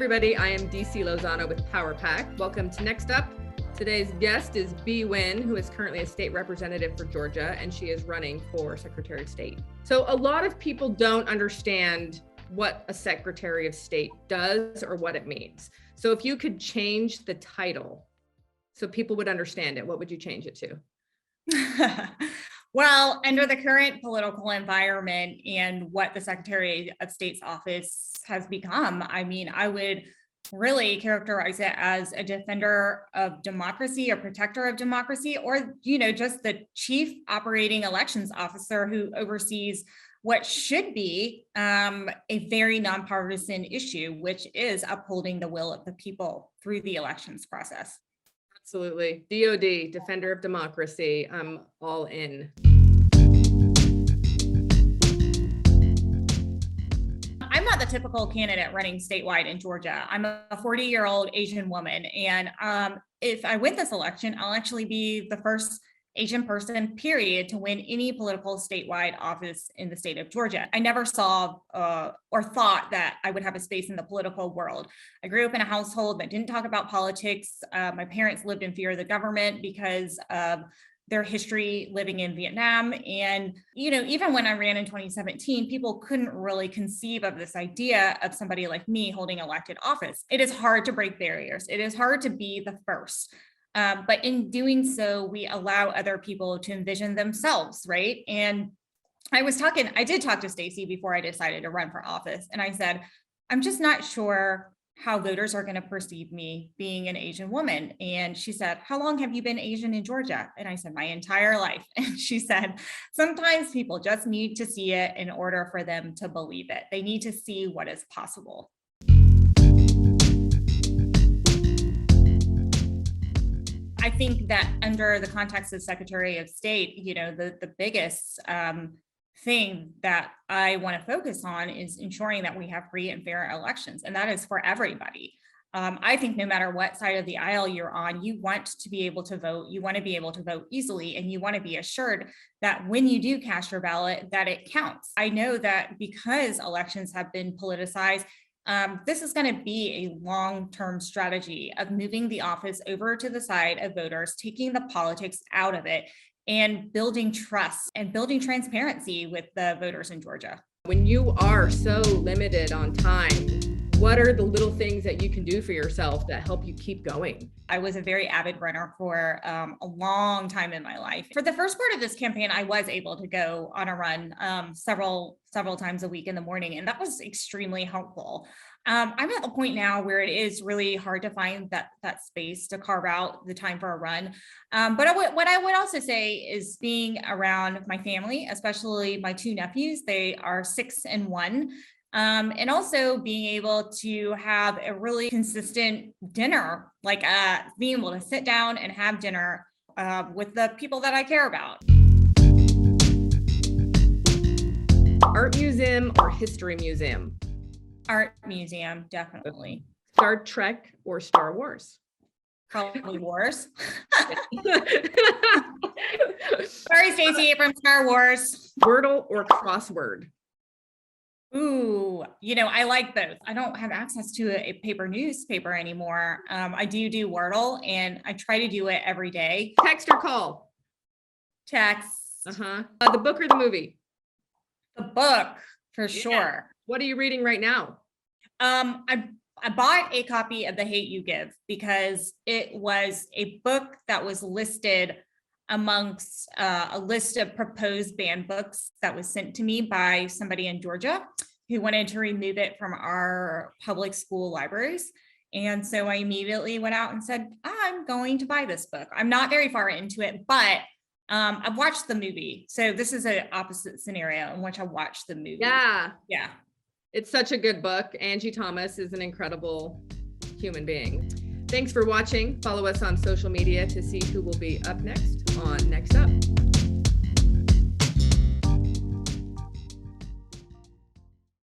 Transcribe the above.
everybody. I am DC Lozano with Power Pack. Welcome to Next Up. Today's guest is Nguyen, who is currently a state representative for Georgia, and she is running for Secretary of State. So a lot of people don't understand what a Secretary of State does or what it means. So if you could change the title so people would understand it, what would you change it to? Well, under the current political environment and what the Secretary of State's office has become, I would really characterize it as a defender of democracy, a protector of democracy, or, just the chief operating elections officer who oversees what should be a very nonpartisan issue, which is upholding the will of the people through the elections process. Absolutely. DOD, defender of democracy. I'm all in. I'm not the typical candidate running statewide in Georgia. I'm a 40-year-old Asian woman. And if I win this election, I'll actually be the first Asian person, period, to win any political statewide office in the state of Georgia. I never saw or thought that I would have a space in the political world. I grew up in a household that didn't talk about politics. My parents lived in fear of the government because of their history living in Vietnam. And, even when I ran in 2017, people couldn't really conceive of this idea of somebody like me holding elected office. It is hard to break barriers. It is hard to be the first. But in doing so, we allow other people to envision themselves, right? And I did talk to Stacey before I decided to run for office. And I said, I'm just not sure how voters are going to perceive me being an Asian woman. And she said, how long have you been Asian in Georgia? And I said, my entire life. And she said, sometimes people just need to see it in order for them to believe it. They need to see what is possible. I think that under the context of Secretary of State, the biggest thing that I want to focus on is ensuring that we have free and fair elections, and that is for everybody. I think no matter what side of the aisle you're on, you want to be able to vote, you want to be able to vote easily, and you want to be assured that when you do cast your ballot, that it counts. I know that because elections have been politicized, this is going to be a long-term strategy of moving the office over to the side of voters, taking the politics out of it, and building trust and building transparency with the voters in Georgia. When you are so limited on time, what are the little things that you can do for yourself that help you keep going? I was a very avid runner for a long time in my life. For the first part of this campaign, I was able to go on a run several times a week in the morning, and that was extremely helpful. I'm at the point now where it is really hard to find that space to carve out the time for a run. But what I would also say is being around my family, especially my two nephews. They are 6 and 1. And also being able to have a really consistent dinner, like being able to sit down and have dinner with the people that I care about. Art museum or history museum? Art museum, definitely. Star Trek or Star Wars? Probably Wars. Sorry, Stacey, from Star Wars. Wordle or crossword? Ooh, I like both. I don't have access to a paper newspaper anymore. I do Wordle, and I try to do it every day. Text or call? Text. The book or the movie? The book, for sure. What are you reading right now? I bought a copy of The Hate U Give because it was a book that was listed amongst a list of proposed banned books that was sent to me by somebody in Georgia who wanted to remove it from our public school libraries. And so I immediately went out and said, I'm going to buy this book. I'm not very far into it, but I've watched the movie. So this is an opposite scenario in which I watched the movie. Yeah. It's such a good book. Angie Thomas is an incredible human being. Thanks for watching. Follow us on social media to see who will be up next on Next Up.